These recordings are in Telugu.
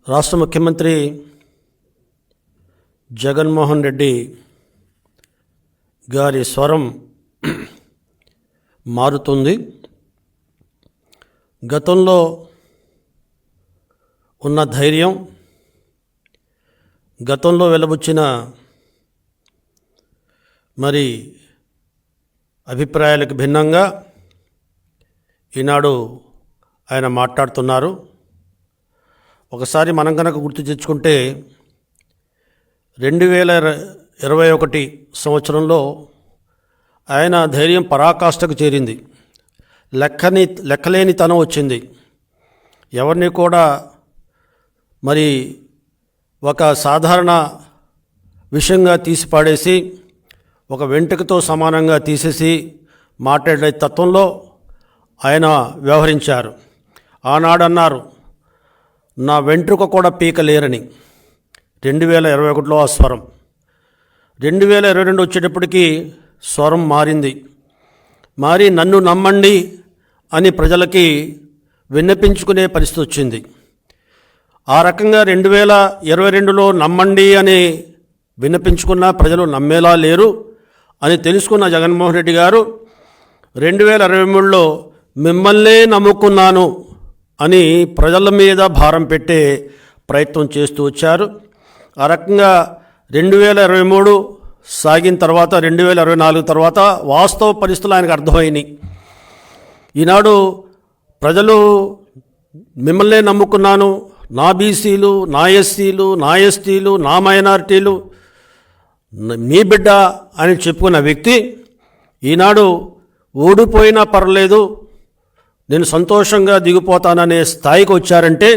రాష్ట్ర ముఖ్యమంత్రి జగన్మోహన్ రెడ్డి గారి స్వరం మారుతుంది. గతంలో ఉన్న ధైర్యం, గతంలో వెలువచ్చిన మరి అభిప్రాయాలకు భిన్నంగా ఈనాడు ఆయన మాట్లాడుతున్నారు. ఒకసారి మనం కనుక గుర్తు తెచ్చుకుంటే 2021 సంవత్సరంలో ఆయన ధైర్యం పరాకాష్ఠకు చేరింది. లెక్కలేని తనం వచ్చింది. ఎవరిని కూడా మరి ఒక సాధారణ విషయంగా తీసిపాడేసి ఒక వెంట్రుకతో సమానంగా తీసేసి మాట్లాడే తత్వంలో ఆయన వ్యవహరించారు. ఆనాడు అన్నారు, నా వెంట్రుక కూడా పీకలేరని. 2021లో ఆ స్వరం. 2022 వచ్చేటప్పటికి స్వరం మారింది. మారి నన్ను నమ్మండి అని ప్రజలకి విన్నపించుకునే పరిస్థితి వచ్చింది. ఆ రకంగా 2022లో నమ్మండి అని విన్నపించుకున్న ప్రజలు నమ్మేలా లేరు అని తెలుసుకున్న జగన్మోహన్ రెడ్డి గారు 2023లో మిమ్మల్నే నమ్ముకున్నాను అని ప్రజల మీద భారం పెట్టే ప్రయత్నం చేస్తూ వచ్చారు. ఆ రకంగా 2023 సాగిన తర్వాత 2024 తర్వాత వాస్తవ పరిస్థితులు ఆయనకు అర్థమైనాయి. ఈనాడు ప్రజలు మిమ్మల్నే నమ్ముకున్నాను, నా బీసీలు, నా ఎస్సీలు, నా ఎస్టీలు, నా మైనారిటీలు, మీ బిడ్డ అని చెప్పుకున్న వ్యక్తి ఈనాడు ఓడిపోయినా పర్లేదు, నేను సంతోషంగా దిగిపోతాననే స్థాయికి వచ్చారంటే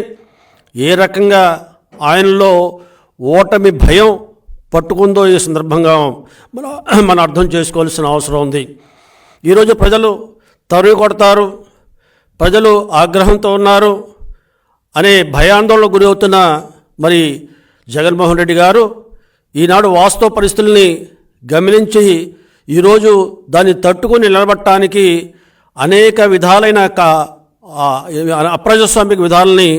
ఏ రకంగా ఆయనలో ఓటమి భయం పట్టుకుందో ఈ సందర్భంగా మనం అర్థం చేసుకోవాల్సిన అవసరం ఉంది. ఈరోజు ప్రజలు తరుగు కొడతారు, ప్రజలు ఆగ్రహంతో ఉన్నారు అనే భయాందోళనకు గురి అవుతున్న మరి జగన్మోహన్ రెడ్డి గారు ఈనాడు వాస్తవ పరిస్థితుల్ని గమనించి ఈరోజు దాన్ని తట్టుకొని నిలబడటానికి అనేక విధాలైన అప్రజాస్వామిక విధాలని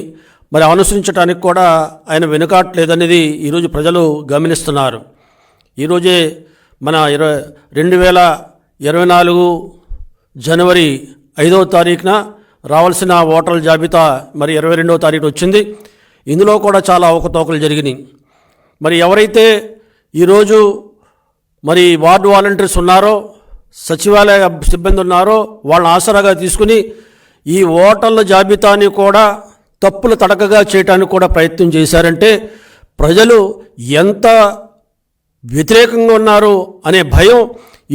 మరి అనుసరించడానికి కూడా ఆయన వెనుకాట్లేదనేది ఈరోజు ప్రజలు గమనిస్తున్నారు. ఈరోజే మన 2024 జనవరి 5వ తారీఖున రావాల్సిన ఓటర్ల జాబితా మరి 22వ తారీఖున వచ్చింది. ఇందులో కూడా చాలా అవకతవకలు జరిగినాయి. మరి ఎవరైతే ఈరోజు మరి వార్డు వాలంటీర్స్ ఉన్నారో, సచివాలయ సిబ్బంది ఉన్నారో వాళ్ళని ఆసరాగా తీసుకుని ఈ ఓటర్ల జాబితాని కూడా తప్పులు తడకగా చేయడానికి కూడా ప్రయత్నం చేశారంటే ప్రజలు ఎంత వ్యతిరేకంగా ఉన్నారు అనే భయం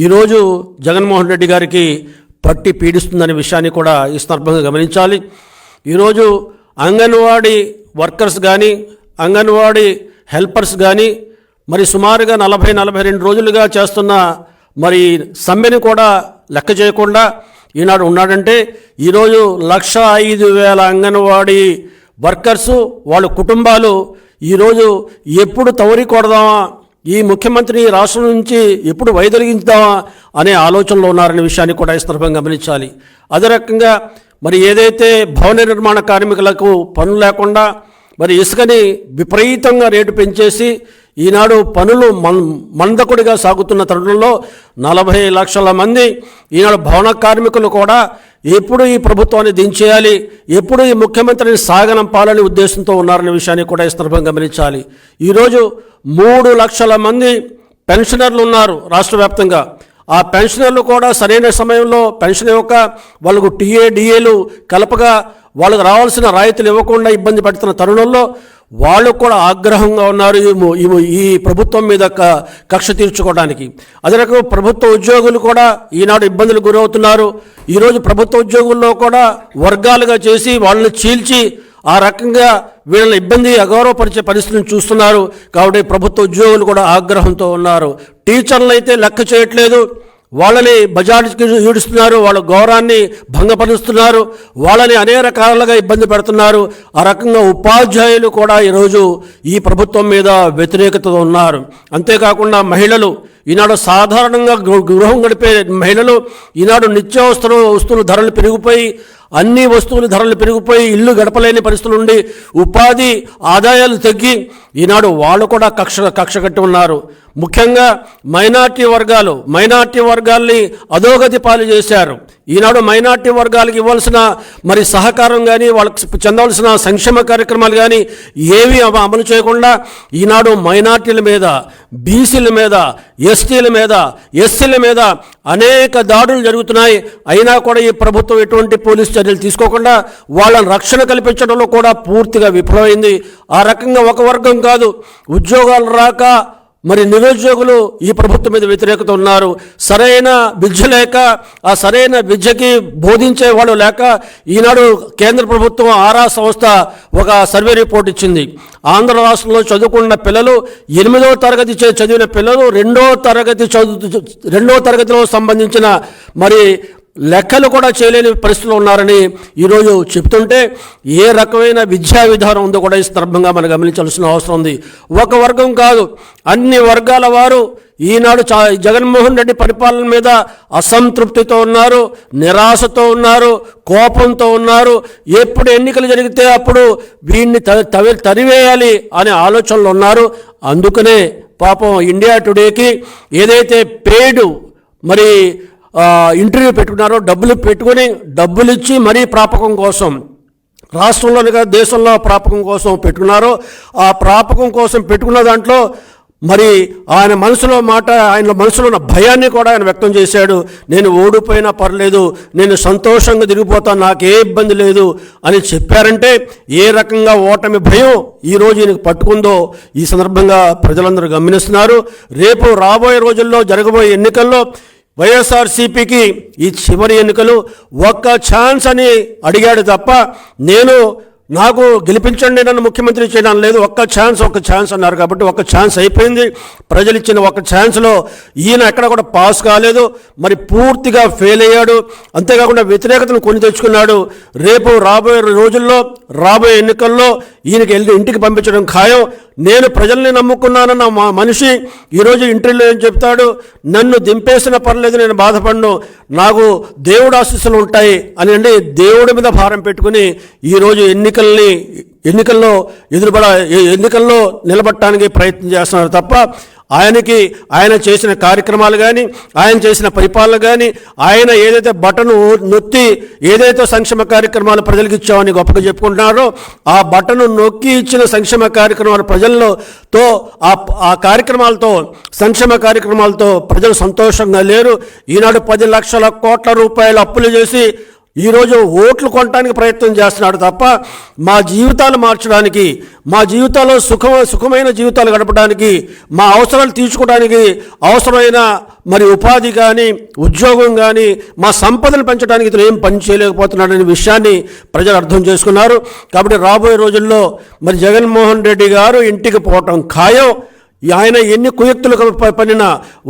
ఈరోజు జగన్మోహన్ రెడ్డి గారికి పట్టి పీడిస్తుందనే విషయాన్ని కూడా ఈ సందర్భంగా గమనించాలి. ఈరోజు అంగన్వాడీ వర్కర్స్ కానీ, అంగన్వాడీ హెల్పర్స్ కానీ మరి సుమారుగా 40-42 రోజులుగా చేస్తున్న మరి సమ్మెని కూడా లెక్క చేయకుండా ఈనాడు ఉన్నాడంటే ఈరోజు 105,000 అంగన్వాడీ వర్కర్సు వాళ్ళ కుటుంబాలు ఈరోజు ఎప్పుడు తవరి కొడదామా, ఈ ముఖ్యమంత్రిని రాష్ట్రం నుంచి ఎప్పుడు వైదొలిగించుదామా అనే ఆలోచనలో ఉన్నారనే విషయాన్ని కూడా ఈ సందర్భంగా గమనించాలి. అదే రకంగా మరి ఏదైతే భవన నిర్మాణ కార్మికులకు పనులు లేకుండా మరి ఇసుకని విపరీతంగా రేటు పెంచేసి ఈనాడు పనులు మందకొడిగా సాగుతున్న తరుణంలో 40 లక్షల మంది ఈనాడు భవన కార్మికులు కూడా ఎప్పుడు ఈ ప్రభుత్వాన్ని దించేయాలి, ఎప్పుడు ఈ ముఖ్యమంత్రిని సాగనంపాలనే ఉద్దేశంతో ఉన్నారనే విషయాన్ని కూడా ఈ సందర్భంగా గమనించాలి. ఈరోజు 3 లక్షల మంది పెన్షనర్లు ఉన్నారు రాష్ట్ర వ్యాప్తంగా. ఆ పెన్షనర్లు కూడా సరైన సమయంలో పెన్షన్ ఇవ్వక వాళ్ళకు డిఏలు కలపగా వాళ్ళకు రావాల్సిన రాయితీలు ఇవ్వకుండా ఇబ్బంది పెడుతున్న తరుణంలో వాళ్ళు కూడా ఆగ్రహంగా ఉన్నారు ఈ ప్రభుత్వం మీద కక్ష తీర్చుకోవడానికి. అదే రకంగా ప్రభుత్వ ఉద్యోగులు కూడా ఈనాడు ఇబ్బందులు గురవుతున్నారు. ఈరోజు ప్రభుత్వ ఉద్యోగుల్లో కూడా వర్గాలుగా చేసి వాళ్ళని చీల్చి ఆ రకంగా వీళ్ళని ఇబ్బంది అగౌరవపరిచే పరిస్థితిని చూస్తున్నారు. కాబట్టి ప్రభుత్వ ఉద్యోగులు కూడా ఆగ్రహంతో ఉన్నారు. టీచర్లు అయితే లెక్క చేయట్లేదు, వాళ్ళని బజార్కి ఈడుస్తున్నారు, వాళ్ళ గౌరవాన్ని భంగపరుస్తున్నారు, వాళ్ళని అనేక రకాలుగా ఇబ్బంది పెడుతున్నారు. ఆ రకంగా ఉపాధ్యాయులు కూడా ఈరోజు ఈ ప్రభుత్వం మీద వ్యతిరేకతతో ఉన్నారు. అంతేకాకుండా మహిళలు ఈనాడు సాధారణంగా గృహం గడిపే మహిళలు ఈనాడు నిత్యావసర వస్తువుల ధరలు పెరిగిపోయి, అన్ని వస్తువుల ధరలు పెరిగిపోయి ఇల్లు గడపలేని పరిస్థితులు ఉండి ఉపాధి ఆదాయాలు తగ్గి ఈనాడు వాళ్ళు కూడా కక్ష కట్టి ఉన్నారు. ముఖ్యంగా మైనార్టీ వర్గాల్ని అధోగతి పాలు చేశారు. ఈనాడు మైనార్టీ వర్గాలకు ఇవ్వాల్సిన మరి సహకారం కానీ, వాళ్ళకి చెందవలసిన సంక్షేమ కార్యక్రమాలు కానీ ఏవి అమలు చేయకుండా ఈనాడు మైనార్టీల మీద, బీసీల మీద, ఎస్టీల మీద, ఎస్సీల మీద అనేక దాడులు జరుగుతున్నాయి. అయినా కూడా ఈ ప్రభుత్వం ఎటువంటి పోలీసు చర్యలు తీసుకోకుండా వాళ్ళని రక్షణ కల్పించడంలో కూడా పూర్తిగా విఫలమైంది. ఆ రకంగా ఒక వర్గం కాదు, ఉద్యోగాలు రాక మరి నిరుద్యోగులు ఈ ప్రభుత్వం మీద వ్యతిరేకత ఉన్నారు. సరైన విద్య లేక, ఆ సరైన విద్యకి బోధించే వాళ్ళు లేక ఈనాడు కేంద్ర ప్రభుత్వం ఆరా సంస్థ ఒక సర్వే రిపోర్ట్ ఇచ్చింది. ఆంధ్ర రాష్ట్రంలో చదువుకున్న పిల్లలు 8వ తరగతి చదివిన పిల్లలు 2వ తరగతిలో సంబంధించిన మరి లెక్కలు కూడా చేయలేని పరిస్థితులు ఉన్నారని ఈరోజు చెప్తుంటే ఏ రకమైన విద్యా విధానం ఉందో కూడా ఈ సందర్భంగా మనం గమనించాల్సిన అవసరం ఉంది. ఒక వర్గం కాదు, అన్ని వర్గాల వారు ఈనాడు జగన్మోహన్ రెడ్డి పరిపాలన మీద అసంతృప్తితో ఉన్నారు, నిరాశతో ఉన్నారు, కోపంతో ఉన్నారు. ఎప్పుడు ఎన్నికలు జరిగితే అప్పుడు వీడిని తరివేయాలి అనే ఆలోచనలు ఉన్నారు. అందుకనే పాపం ఇండియా టుడేకి ఏదైతే పేడు మరి ఇంటర్వ్యూ పెట్టుకున్నారో, డబ్బులు ఇచ్చి మరీ ప్రాపకం కోసం, రాష్ట్రంలోని కాదు దేశంలో ప్రాపకం కోసం పెట్టుకున్నారో, ఆ ప్రాపకం కోసం పెట్టుకున్న దాంట్లో మరి ఆయన మనసులో ఉన్న భయాన్ని కూడా ఆయన వ్యక్తం చేశాడు. నేను ఓడిపోయినా పర్లేదు, నేను సంతోషంగా తిరిగిపోతాను, నాకే ఇబ్బంది లేదు అని చెప్పారంటే ఏ రకంగా ఓటమి భయం ఈరోజు ఈయనకు పట్టుకుందో ఈ సందర్భంగా ప్రజలందరూ గమనిస్తున్నారు. రేపు రాబోయే రోజుల్లో జరగబోయే ఎన్నికల్లో వైఎస్ఆర్సీపీకి ఈ చివరి ఎన్నికలు, ఒక్క ఛాన్స్ అని అడిగాడు తప్ప నాకు గెలిపించండి, నన్ను ముఖ్యమంత్రి చేయడం లేదు. ఒక్క ఛాన్స్ అన్నారు. కాబట్టి ఒక్క ఛాన్స్ అయిపోయింది. ప్రజలు ఇచ్చిన ఒక్క ఛాన్స్లో ఈయన ఎక్కడ కూడా పాస్ కాలేదు, మరి పూర్తిగా ఫెయిల్ అయ్యాడు. అంతేకాకుండా వ్యతిరేకతను కొని తెచ్చుకున్నాడు. రేపు రాబోయే ఎన్నికల్లో ఈయనకి ఇంటికి పంపించడం ఖాయం. నేను ప్రజల్ని నమ్ముకున్నానన్న మనిషి ఈరోజు ఇంటర్వ్యూలో ఏం చెప్తాడు, నన్ను దింపేసిన పర్లేదు, నేను బాధపడను, నాకు దేవుడు ఆశీస్సులు ఉంటాయి అని అంటే దేవుడి మీద భారం పెట్టుకుని ఈరోజు ఎన్నికల్లో నిలబడటానికి ప్రయత్నం చేస్తున్నారు తప్ప ఆయన చేసిన కార్యక్రమాలు కానీ, ఆయన చేసిన పరిపాలన కానీ, ఆయన ఏదైతే బటన్ నొక్కి ఏదైతే సంక్షేమ కార్యక్రమాలు ప్రజలకు ఇచ్చామని గొప్పగా చెప్పుకుంటున్నారో, ఆ బటన్ నొక్కి ఇచ్చిన సంక్షేమ కార్యక్రమాలు ప్రజలతో ఆ కార్యక్రమాలతో, సంక్షేమ కార్యక్రమాలతో ప్రజలు సంతోషంగా లేరు. ఈనాడు 10 లక్షల కోట్ల రూపాయలు అప్పులు చేసి ఈరోజు ఓట్లు కొనడానికి ప్రయత్నం చేస్తున్నాడు తప్ప మా జీవితాలు మార్చడానికి, మా జీవితాల్లో సుఖమైన జీవితాలు గడపడానికి, మా అవసరాలు తీర్చుకోవడానికి అవసరమైన మరి ఉపాధి కానీ, ఉద్యోగం కానీ, మా సంపదను పెంచడానికి ఇతను ఏం పని చేయలేకపోతున్నాడనే విషయాన్ని ప్రజలు అర్థం చేసుకున్నారు. కాబట్టి రాబోయే రోజుల్లో మరి జగన్మోహన్ రెడ్డి గారు ఇంటికి పోవటం ఖాయం. ఆయన ఎన్ని కుయుక్తులు పడిన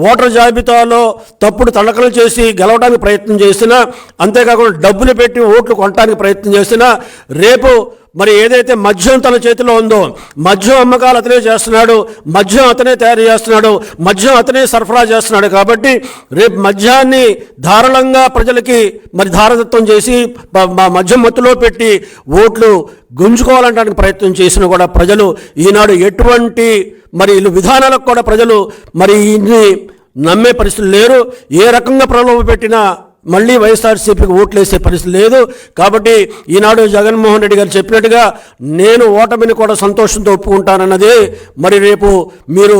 ఓటర్ జాబితాలో తప్పుడు తడకలు చేసి గెలవడానికి ప్రయత్నం చేసినా, అంతేకాకుండా డబ్బులు పెట్టి ఓట్లు కొనడానికి ప్రయత్నం చేసినా, రేపు మరి ఏదైతే మద్యం తన చేతిలో ఉందో, మద్యం అమ్మకాలు అతనే చేస్తున్నాడు, మద్యం అతనే తయారు చేస్తున్నాడు, మద్యం అతనే సరఫరా చేస్తున్నాడు. కాబట్టి రేపు మద్యాన్ని ధారాళంగా ప్రజలకి మరి ధారదత్వం చేసి మద్యం మత్తులో పెట్టి ఓట్లు గుంజుకోవాలంటానికి ప్రయత్నం చేసినా కూడా ప్రజలు ఈనాడు ఎటువంటి మరి విధానాలకు కూడా ప్రజలు మరి ఇన్ని నమ్మే పరిస్థితులు లేరు. ఏ రకంగా ప్రలోభ పెట్టినా మళ్ళీ వైఎస్ఆర్సీపీకి ఓట్లేసే పరిస్థితి లేదు. కాబట్టి ఈనాడు జగన్మోహన్ రెడ్డి గారు చెప్పినట్టుగా నేను ఓటమిని కూడా సంతోషంతో ఒప్పుకుంటానన్నది మరి రేపు మీరు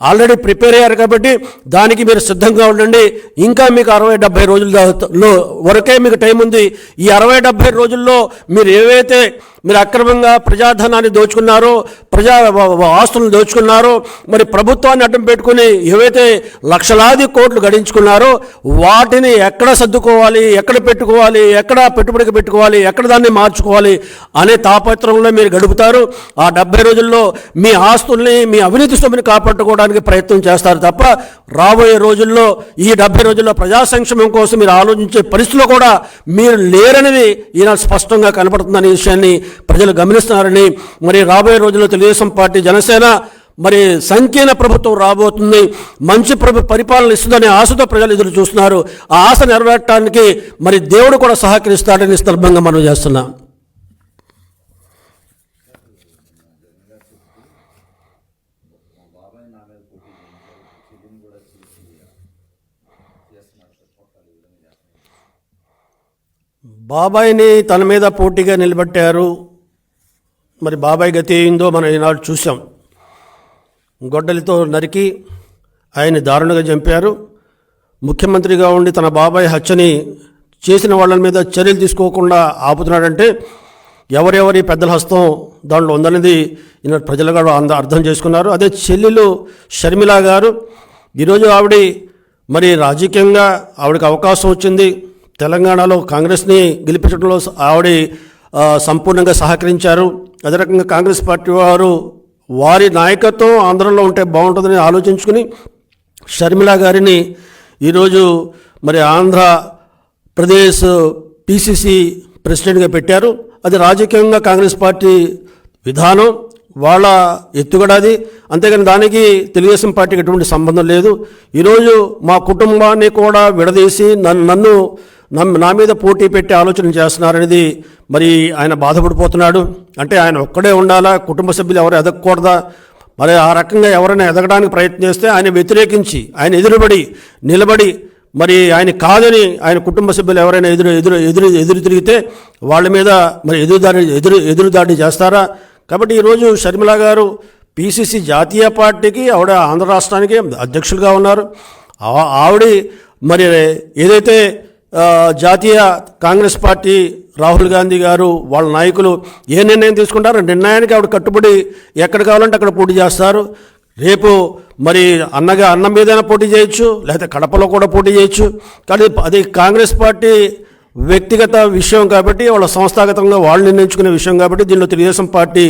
ఆల్రెడీ ప్రిపేర్ అయ్యారు. కాబట్టి దానికి మీరు సిద్ధంగా ఉండండి. ఇంకా మీకు 60-70 రోజుల వరకే మీకు టైం ఉంది. ఈ 60-70 రోజుల్లో మీరు అక్రమంగా ప్రజాధనాన్ని దోచుకున్నారో, ఆస్తులను దోచుకున్నారో, మరి ప్రభుత్వాన్ని అడ్డం పెట్టుకుని ఏవైతే లక్షలాది కోట్లు గడించుకున్నారో వాటిని ఎక్కడ సర్దుకోవాలి, ఎక్కడ పెట్టుకోవాలి, ఎక్కడ పెట్టుబడికి పెట్టుకోవాలి, ఎక్కడ దాన్ని మార్చుకోవాలి అనే తాపత్రంలో మీరు గడుపుతారు. ఆ 70 రోజుల్లో మీ ఆస్తుల్ని, మీ అవినీతి సొమ్ముని కాపాడుకోవడానికి ప్రయత్నం చేస్తారు తప్ప రాబోయే రోజుల్లో ఈ 70 రోజుల్లో ప్రజా సంక్షేమం కోసం మీరు ఆలోచించే పరిస్థితిలో కూడా మీరు లేరనేది ఈనాడు స్పష్టంగా కనపడుతుందనే విషయాన్ని ప్రజలు గమనిస్తున్నారని, మరి రాబోయే రోజుల్లో తెలుగుదేశం పార్టీ, జనసేన మరి సంకీర్ణ ప్రభుత్వం రాబోతుంది, మంచి పరిపాలన ఇస్తుందనే ఆశతో ప్రజలు ఎదురు చూస్తున్నారు. ఆ ఆశ నెరవేరటానికి మరి దేవుడు కూడా సహకరిస్తాడని సందర్భంగా మనం చేస్తున్నాం. బాబాయిని తన మీద పోటీగా నిలబెట్టారు. మరి బాబాయ్ గతి ఏందో మనం ఈనాడు చూసాం. గొడ్డలితో నరికి ఆయన దారుణంగా చంపారు. ముఖ్యమంత్రిగా ఉండి తన బాబాయ్ హత్యని చేసిన వాళ్ళ మీద చర్యలు తీసుకోకుండా ఆపుతున్నాడంటే ఎవరెవరి పెద్దల హస్తం దాంట్లో ఉందనేది ఈనాడు ప్రజలు కూడా అర్థం చేసుకున్నారు. అదే చెల్లెలు షర్మిల గారు, ఈరోజు ఆవిడ మరి రాజకీయంగా ఆవిడకి అవకాశం వచ్చింది. తెలంగాణలో కాంగ్రెస్ని గెలిపించడంలో ఆవిడ సంపూర్ణంగా సహకరించారు. అదే రకంగా కాంగ్రెస్ పార్టీ వారి నాయకత్వం ఆంధ్రలో ఉంటే బాగుంటుందని ఆలోచించుకుని షర్మిల గారిని ఈరోజు మరి ఆంధ్రప్రదేశ్ పిసిసి ప్రెసిడెంట్గా పెట్టారు. అది రాజకీయంగా కాంగ్రెస్ పార్టీ విధానం, వాళ్ళ ఎత్తుగడది. అంతేగాని దానికి తెలుగుదేశం పార్టీకి ఎటువంటి సంబంధం లేదు. ఈరోజు మా కుటుంబాన్ని కూడా విడదీసి నన్ను నా మీద పోటీ పెట్టి ఆలోచన చేస్తున్నారనేది మరి ఆయన బాధపడిపోతున్నాడు. అంటే ఆయన ఒక్కడే ఉండాలా, కుటుంబ సభ్యులు ఎవరు ఎదగకూడదా? మరి ఆ రకంగా ఎవరైనా ఎదగడానికి ప్రయత్నిస్తే ఆయన వ్యతిరేకించి ఆయన నిలబడి మరి ఆయన కాదని ఆయన కుటుంబ సభ్యులు ఎవరైనా ఎదురు తిరిగితే వాళ్ళ మీద మరి ఎదురుదాడి చేస్తారా? కాబట్టి ఈరోజు షర్మిల గారు పిసిసి జాతీయ పార్టీకి ఆవిడ ఆంధ్ర రాష్ట్రానికి అధ్యక్షులుగా ఉన్నారు. ఆవిడ మరి ఏదైతే జాతీయ కాంగ్రెస్ పార్టీ రాహుల్ గాంధీ గారు వాళ్ళ నాయకులు ఏ నిర్ణయం తీసుకుంటారో నిర్ణయానికి ఆవిడ కట్టుబడి ఎక్కడ కావాలంటే అక్కడ పోటీ చేస్తారు. రేపు మరి అన్నం మీదైనా పోటీ చేయొచ్చు, లేకపోతే కడపలో కూడా పోటీ చేయొచ్చు. కానీ అది కాంగ్రెస్ పార్టీ వ్యక్తిగత విషయం కాబట్టి, వాళ్ళ సంస్థాగతంగా వాళ్ళు నిర్ణయించుకునే విషయం కాబట్టి దీనిలో తెలుగుదేశం పార్టీ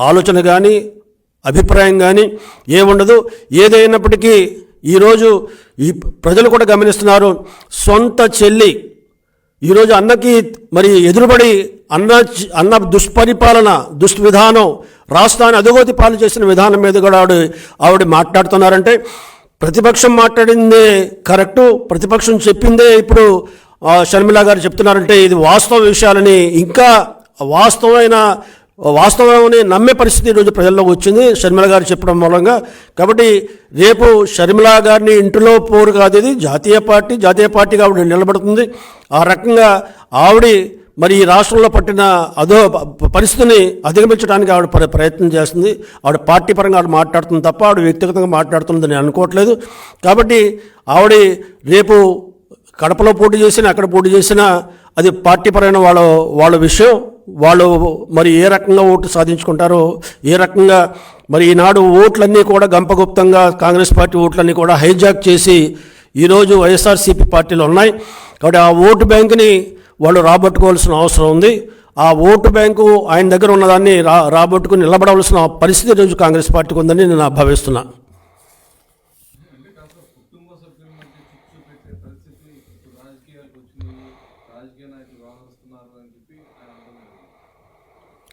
ఆలోచన కానీ అభిప్రాయం కానీ ఏముండదు. ఏదైనప్పటికీ ఈరోజు ఈ ప్రజలు కూడా గమనిస్తున్నారు. సొంత చెల్లి ఈరోజు అన్నకి మరి ఎదురుబడి అన్న దుష్పరిపాలన దుష్విధానం రాష్ట్రాన్ని అధోగతి పాలు చేసిన విధానం మీద కూడా ఆవిడ మాట్లాడుతున్నారంటే ప్రతిపక్షం మాట్లాడిందే కరెక్టు, ప్రతిపక్షం చెప్పిందే ఇప్పుడు షర్మిల గారు చెప్తున్నారంటే ఇది వాస్తవ విషయాలని ఇంకా వాస్తవాన్ని నమ్మే పరిస్థితి ఈరోజు ప్రజల్లో వచ్చింది షర్మిల గారు చెప్పడం మూలంగా. కాబట్టి రేపు షర్మిల గారిని ఇంటిలో పోరు కాదు, ఇది జాతీయ పార్టీగా ఆవిడ నిలబడుతుంది. ఆ రకంగా ఆవిడ మరి ఈ రాష్ట్రంలో పట్టిన పరిస్థితిని అధిగమించడానికి ఆవిడ ప్రయత్నం చేస్తుంది. ఆవిడ పార్టీ పరంగా ఆవిడ మాట్లాడుతుంది తప్ప ఆవిడ వ్యక్తిగతంగా మాట్లాడుతుందని అనుకోవట్లేదు. కాబట్టి ఆవిడ రేపు కడపలో పోటీ చేసినా అక్కడ పోటీ చేసినా అది పార్టీ పరమైన వాళ్ళ విషయం. వాళ్ళు మరి ఏ రకంగా ఓటు సాధించుకుంటారో, ఏ రకంగా మరి ఈనాడు ఓట్లన్నీ కూడా గంపగుప్తంగా కాంగ్రెస్ పార్టీ ఓట్లన్నీ కూడా హైజాక్ చేసి ఈరోజు వైఎస్ఆర్సీపీ పార్టీలు ఉన్నాయి. కాబట్టి ఆ ఓటు బ్యాంకుని వాళ్ళు రాబట్టుకోవాల్సిన అవసరం ఉంది. ఆ ఓటు బ్యాంకు ఆయన దగ్గర ఉన్నదాన్ని రాబట్టుకుని నిలబడవలసిన పరిస్థితి ఈరోజు కాంగ్రెస్ పార్టీకి ఉందని నేను భావిస్తున్నా.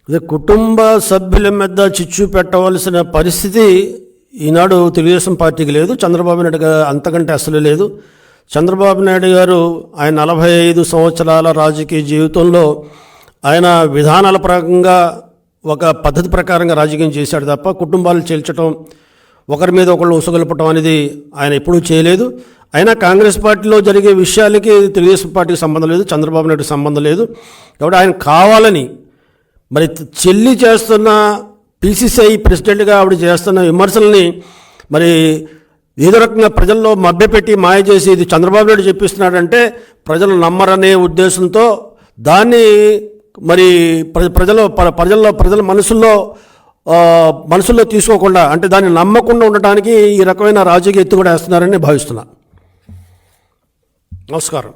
అదే కుటుంబ సభ్యుల మీద చిచ్చు పెట్టవలసిన పరిస్థితి ఈనాడు తెలుగుదేశం పార్టీకి లేదు, చంద్రబాబు నాయుడు గారు అంతకంటే అసలు లేదు. చంద్రబాబు నాయుడు గారు ఆయన 45 సంవత్సరాల రాజకీయ జీవితంలో ఆయన విధానాల పరంగా ఒక పద్ధతి ప్రకారంగా రాజకీయం చేశాడు తప్ప కుటుంబాలు చేల్చడం, ఒకరి మీద ఒకళ్ళు ఉసగొల్పటం అనేది ఆయన ఎప్పుడూ చేయలేదు. అయినా కాంగ్రెస్ పార్టీలో జరిగే విషయాలకి తెలుగుదేశం పార్టీకి సంబంధం లేదు, చంద్రబాబు నాయుడుకి సంబంధం లేదు. కాబట్టి ఆయన కావాలని మరి చెల్లి చేస్తున్న పిసిసిఐ ప్రెసిడెంట్గా ఆవిడ చేస్తున్న విమర్శల్ని మరి ఏదో రకంగా ప్రజల్లో మభ్యపెట్టి మాయ చేసి ఇది చంద్రబాబు నాయుడు చెప్పిస్తున్నాడంటే ప్రజలు నమ్మరనే ఉద్దేశంతో దాన్ని మరి ప్రజల మనసుల్లో తీసుకోకుండా అంటే దాన్ని నమ్మకుండా ఉండటానికి ఈ రకమైన రాజకీయ ఎత్తు కూడా వేస్తున్నారని భావిస్తున్నా. నమస్కారం.